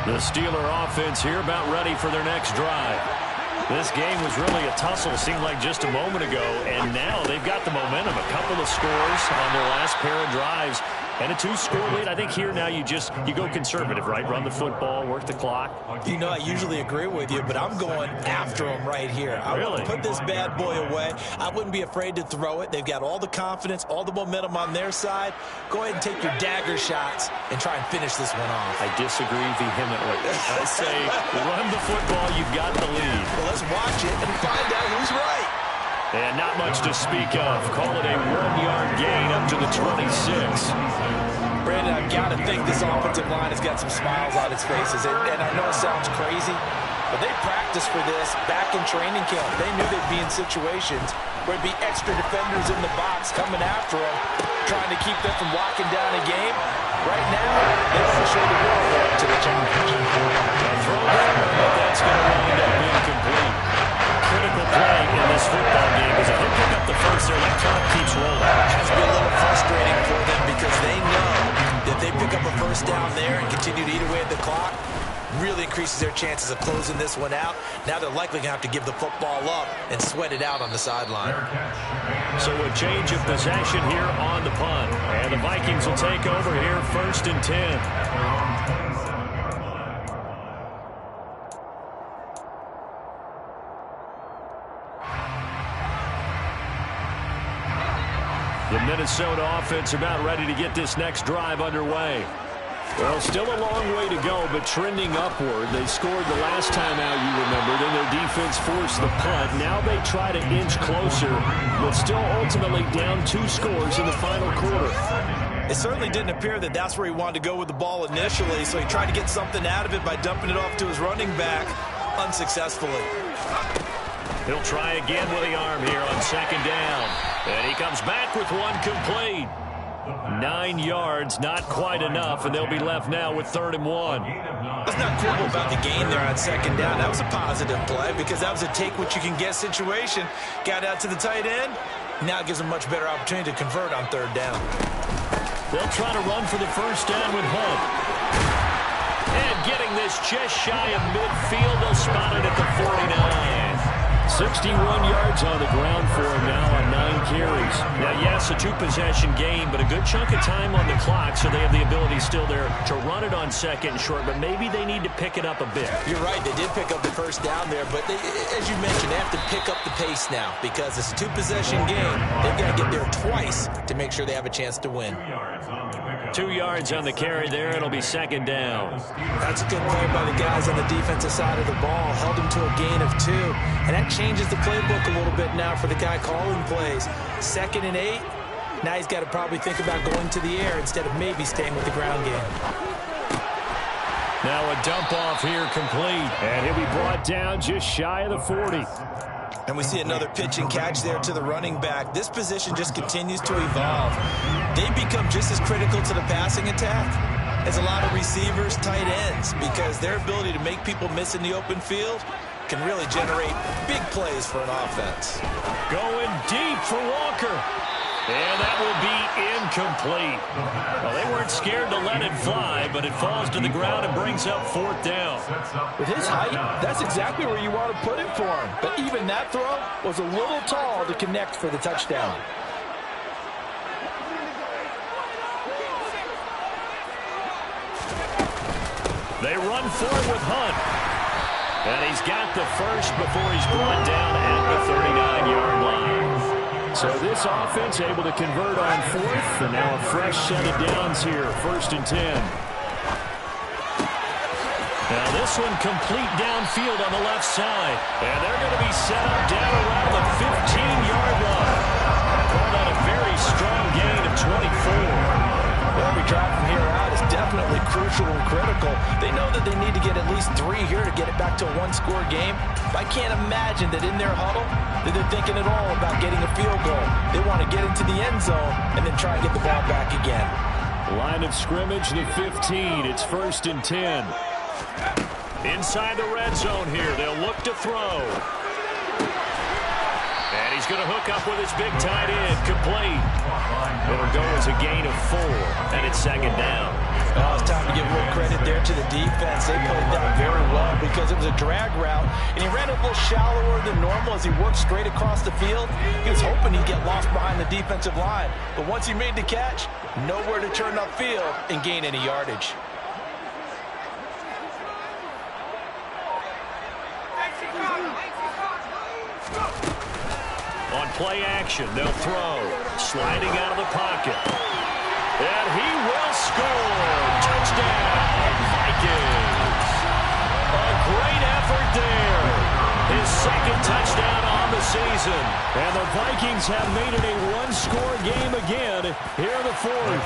The Steeler offense here about ready for their next drive. This game was really a tussle, seemed like just a moment ago, and now they've got the momentum. A couple of scores on their last pair of drives. And a 2-score lead. I think here now you go conservative, right? Run the football, work the clock. You know, I usually agree with you, but I'm going after them right here. I want to put this bad boy away. I wouldn't be afraid to throw it. They've got all the confidence, all the momentum on their side. Go ahead and take your dagger shots and try and finish this one off. I disagree vehemently. I say run the football. You've got the lead. Well, let's watch it and find out who's right. And not much to speak of. Call it a 1-yard gain up to the 26. Brandon, I've got to think this offensive line has got some smiles on its faces. And I know it sounds crazy, but they practiced for this back in training camp. They knew they'd be in situations where there'd be extra defenders in the box coming after them, trying to keep them from locking down a game. Right now, they want to show the world they're up to the challenge. Throw there, but that's going to wind up incomplete. Critical play in this football game because if they pick up the first there, that clock keeps rolling. It has to be a little frustrating for them because they know that they pick up a first down there and continue to eat away at the clock, really increases their chances of closing this one out. Now they're likely going to have to give the football up and sweat it out on the sideline. So a change of possession here on the punt. And the Vikings will take over here 1st and 10. The Minnesota offense about ready to get this next drive underway. Well, still a long way to go, but trending upward. They scored the last time out, you remember. Then their defense forced the punt. Now they try to inch closer, but still ultimately down 2 scores in the final quarter. It certainly didn't appear that that's where he wanted to go with the ball initially, so he tried to get something out of it by dumping it off to his running back unsuccessfully. He'll try again with the arm here on 2nd down. And he comes back with one complete. 9 yards, not quite enough, and they'll be left now with 3rd and 1. That's not cool about the gain there on 2nd down. That was a positive play because that was a take-what-you-can-get situation. Got out to the tight end. Now it gives them a much better opportunity to convert on 3rd down. They'll try to run for the first down with Hunt. And getting this just shy of midfield, they'll spot it at the 49. 61 yards on the ground for him now on 9 carries. Now, yes, a 2-possession game, but a good chunk of time on the clock, so they have the ability still there to run it on 2nd and short, but maybe they need to pick it up a bit. You're right. They did pick up the first down there, but as you mentioned, they have to pick up the pace now because it's a 2-possession game. They've got to get there twice to make sure they have a chance to win. 2 yards on the carry there. It'll be 2nd down. That's a good play by the guys on the defensive side of the ball. Held him to a gain of 2. And that changes the playbook a little bit now for the guy calling plays. 2nd and 8. Now he's got to probably think about going to the air instead of maybe staying with the ground game. Now a dump off here complete. And he'll be brought down just shy of the 40. And we see another pitch and catch there to the running back. This position just continues to evolve. They become just as critical to the passing attack as a lot of receivers, tight ends, because their ability to make people miss in the open field can really generate big plays for an offense. Going deep for Walker. And that will be incomplete. Well, they weren't scared to let it fly, but it falls to the ground and brings up 4th down. With his height, that's exactly where you want to put it for him. But even that throw was a little tall to connect for the touchdown. They run forward with Hunt. And he's got the first before he's brought down at the 39-yard line. So this offense able to convert on 4th, and now a fresh set of downs here, 1st and 10. Now this one complete downfield on the left side, and they're going to be set up down around the 15-yard line. Call that a very strong gain of 24. Every drive from here out is definitely crucial and critical. They know that they need to get at least 3 here to get it back to a one-score game. I can't imagine that in their huddle that they're thinking at all about getting a field goal. They want to get into the end zone and then try and get the ball back again. Line of scrimmage, the 15. It's 1st and 10. Inside the red zone here. They'll look to throw. And he's going to hook up with his big tight end. Complete. It'll go as a gain of 4, and it's 2nd down. Well, it's time to give a little credit there to the defense. They played that very well because it was a drag route, and he ran a little shallower than normal as he worked straight across the field. He was hoping he'd get lost behind the defensive line, but once he made the catch, nowhere to turn upfield and gain any yardage. On play action, they'll throw. Sliding out of the pocket. And he will score. Touchdown, Vikings. A great effort there. His 2nd touchdown on the season. And the Vikings have made it a one-score game again here in the 4th.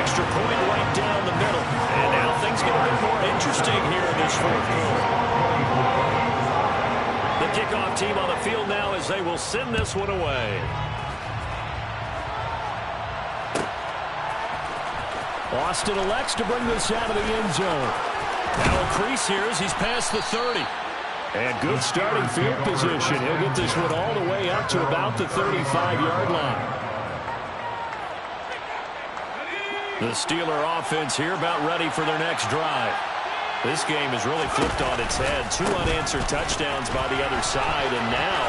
Extra point right down the middle. And now things get a bit more interesting here in this 4th quarter. The kickoff team on the field now as they will send this one away. Austin elects to bring this out of the end zone. Now a crease here as he's past the 30. And good starting field position. He'll get this one all the way up to about the 35-yard line. The Steeler offense here about ready for their next drive. This game has really flipped on its head. 2 unanswered touchdowns by the other side, and now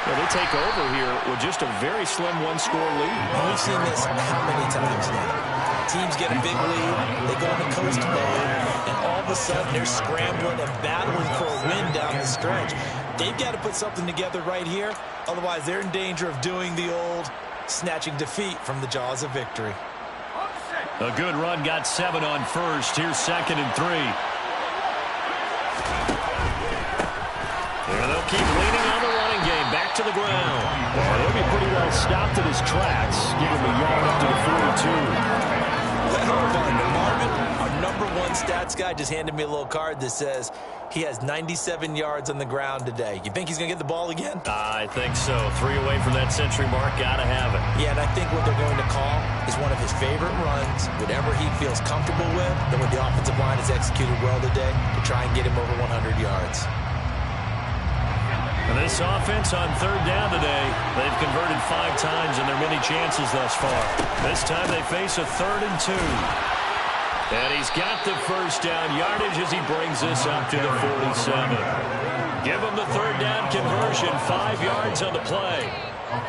they take over here with just a very slim one-score lead. We've seen this how many times now? Teams get a big lead, they go into coast mode, and all of a sudden they're scrambling and battling for a win down the stretch. They've got to put something together right here, otherwise they're in danger of doing the old snatching defeat from the jaws of victory. A good run, got 7 on 1st. Here's 2nd and 3. There they'll keep leaning on the running game. Back to the ground. He'll be pretty well stopped at his tracks. Give him a yard up to the 42. Marvin, our #1 stats guy, just handed me a little card that says he has 97 yards on the ground today. You think he's going to get the ball again? I think so. 3 away from that century mark. Got to have it. Yeah, and I think what they're going to call is one of his favorite runs, whatever he feels comfortable with, then what the offensive line has executed well today to try and get him over 100 yards. And this offense on 3rd down today, they've converted 5 times in their many chances thus far. This time they face a 3rd and 2. And he's got the first down yardage as he brings this up to the 47. Give him the 3rd down conversion, 5 yards on the play.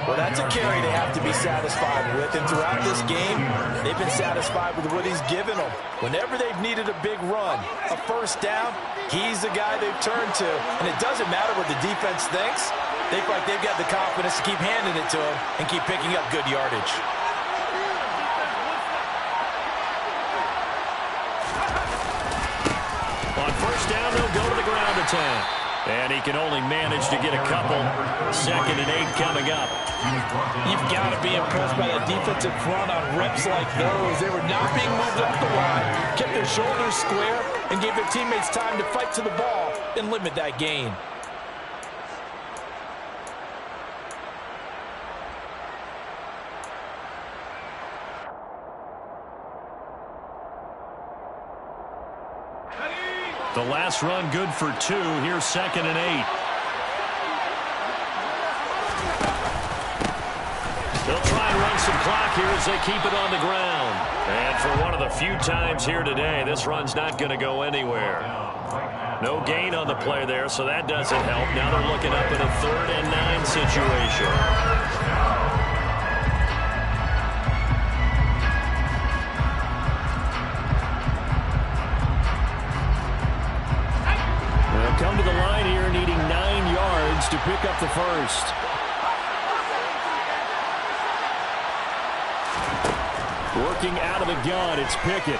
Well, that's a carry they have to be satisfied with. And throughout this game, they've been satisfied with what he's given them. Whenever they've needed a big run, a first down, he's the guy they've turned to. And it doesn't matter what the defense thinks. They feel like they've got the confidence to keep handing it to him and keep picking up good yardage. On first down, they'll go to the ground attack. And he can only manage to get a couple. 2nd and 8 coming up. You've got to be impressed by that defensive front on reps like those. They were not being moved off the line, kept their shoulders square, and gave their teammates time to fight to the ball and limit that gain. The last run good for 2. Here's 2nd and 8. They'll try and run some clock here as they keep it on the ground. And for one of the few times here today, this run's not going to go anywhere. No gain on the play there, so that doesn't help. Now they're looking up in a 3rd and 9 situation. They'll come to the line here needing 9 yards to pick up the first. Working out of the gun, it's Pickett.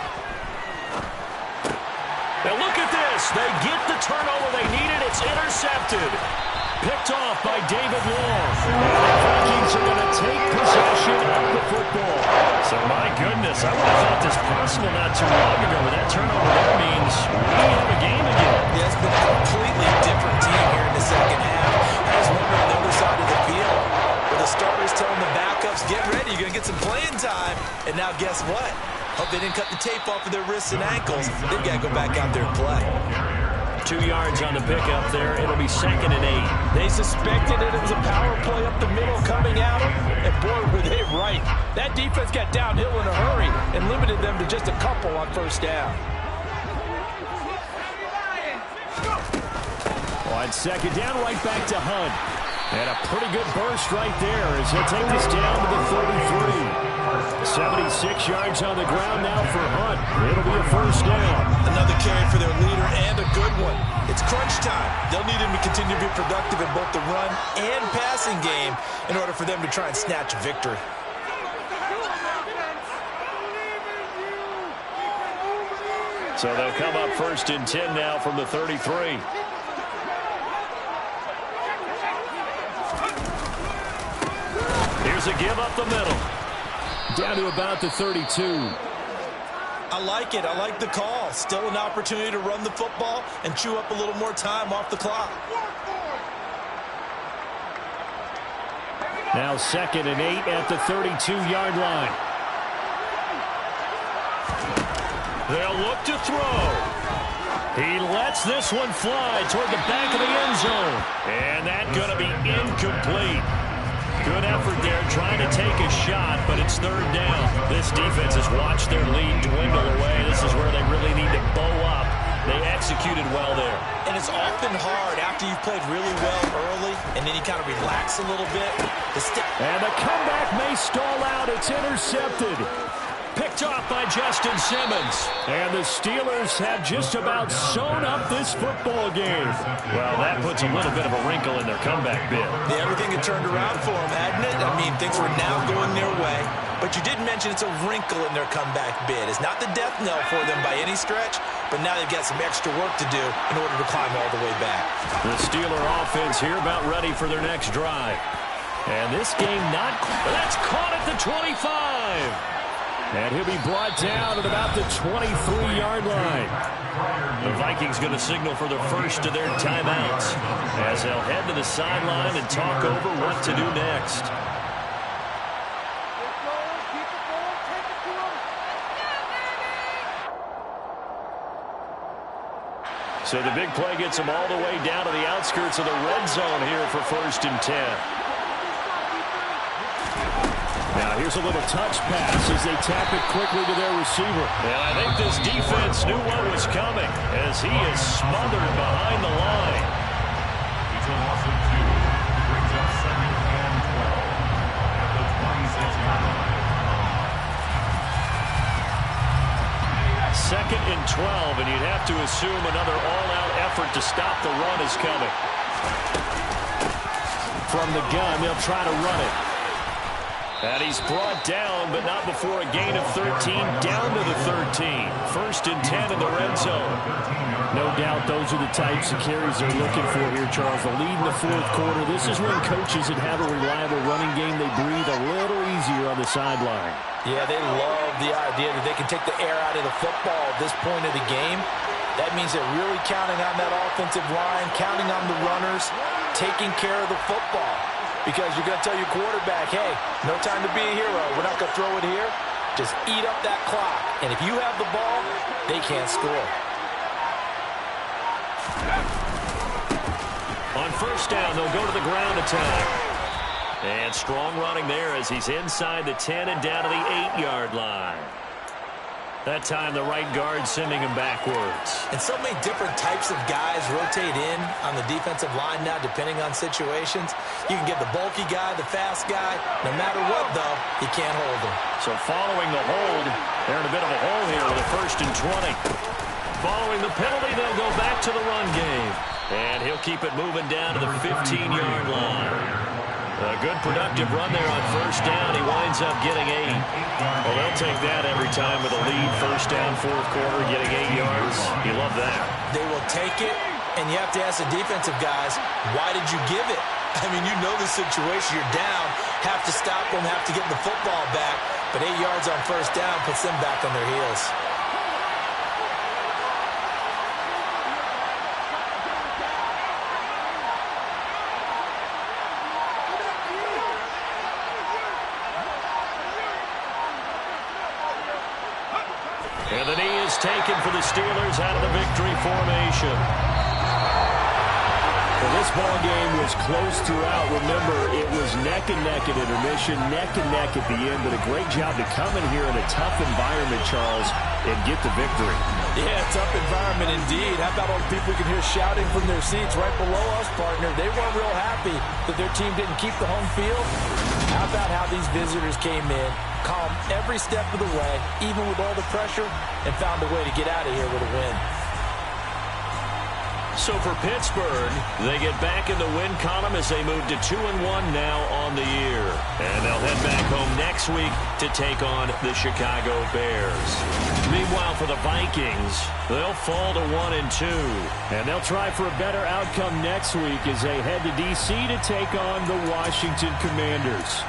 Now look at this. They get the turnover they needed. It's intercepted. Picked off by David Long. The Vikings are going to take possession of the football. So, my goodness, I would have thought this possible not too long ago, but that turnover there means we have a game again. Yeah, it's been a completely different team here in the second half. I was wondering on the other side of the field where the starters telling the backups, get ready, you're going to get some playing time. And now guess what? Hope they didn't cut the tape off of their wrists and ankles. They've got to go back out there and play. 2 yards on the pickup there. It'll be 2nd and 8. They suspected it was a power play up the middle coming at them, and boy, were they right. That defense got downhill in a hurry and limited them to just a couple on 1st down. On 2nd down, right back to Hunt. And a pretty good burst right there as he'll take this down to the 33. 76 yards on the ground now for Hunt. It'll be a 1st down. Another carry for their leader and a good one. It's crunch time. They'll need him to continue to be productive in both the run and passing game in order for them to try and snatch a victory. So they'll come up 1st and 10 now from the 33. Here's a give up the middle. Down to about the 32. I like it. I like the call. Still an opportunity to run the football and chew up a little more time off the clock. Now 2nd and 8 at the 32-yard line. They'll look to throw. He lets this one fly toward the back of the end zone. And that's going to be incomplete. Good effort there trying to take a shot, but it's 3rd down. This defense has watched their lead dwindle away. This is where they really need to bow up. They executed well there. And it's often hard after you've played really well early and then you kind of relax a little bit. And the comeback may stall out. It's intercepted. Picked off by Justin Simmons. And the Steelers have just about sewn up this football game. Well, that puts a little bit of a wrinkle in their comeback bid. Yeah, everything had turned around for them, hadn't it? I mean, things were now going their way. But you did mention it's a wrinkle in their comeback bid. It's not the death knell for them by any stretch, but now they've got some extra work to do in order to climb all the way back. The Steeler offense here about ready for their next drive. And this game that's caught at the 25. And he'll be brought down at about the 23-yard line. The Vikings going to signal for the first of their timeouts as they'll head to the sideline and talk over what to do next. So the big play gets them all the way down to the outskirts of the red zone here for 1st and 10. Now here's a little touch pass as they tap it quickly to their receiver. And I think this defense knew what was coming as he is smothered behind the line. It's a loss of 2. Brings up 2nd and 12 at the 26-yard line. 2nd and 12, and you'd have to assume another all-out effort to stop the run is coming. From the gun, they'll try to run it. And he's brought down, but not before a gain of 13, down to the 13. 1st and 10 in the red zone. No doubt those are the types of carries they're looking for here, Charles. The lead in the 4th quarter. This is when coaches that have a reliable running game, they breathe a little easier on the sideline. Yeah, they love the idea that they can take the air out of the football at this point of the game. That means they're really counting on that offensive line, counting on the runners, taking care of the football. Because you're going to tell your quarterback, hey, no time to be a hero. We're not going to throw it here. Just eat up that clock. And if you have the ball, they can't score. On first down, they'll go to the ground attack. And strong running there as he's inside the 10 and down to the 8-yard line. That time the right guard sending him backwards. And so many different types of guys rotate in on the defensive line now depending on situations. You can get the bulky guy, the fast guy. No matter what, though, you can't hold him. So following the hold, they're in a bit of a hole here with a 1st and 20. Following the penalty, they'll go back to the run game. And he'll keep it moving down to the 15-yard line. A good productive run there on first down. He winds up getting 8. Well, they'll take that every time with a lead. First down, 4th quarter, getting 8 yards. You love that. They will take it, and you have to ask the defensive guys, why did you give it? I mean, you know the situation. You're down, have to stop them, have to get the football back. But 8 yards on first down puts them back on their heels. And the knee is taken for the Steelers out of the victory formation. Well, this ball game was close throughout. Remember, it was neck and neck at intermission, neck and neck at the end. But a great job to come in here in a tough environment, Charles, and get the victory. Yeah, tough environment indeed. How about all the people we can hear shouting from their seats right below us, partner? They weren't real happy that their team didn't keep the home field. How about how these visitors came in, calm every step of the way, even with all the pressure, and found a way to get out of here with a win. So for Pittsburgh, they get back in the win column as they move to 2-1 now on the year. And they'll head back home next week to take on the Chicago Bears. Meanwhile, for the Vikings, they'll fall to 1-2. And they'll try for a better outcome next week as they head to D.C. to take on the Washington Commanders.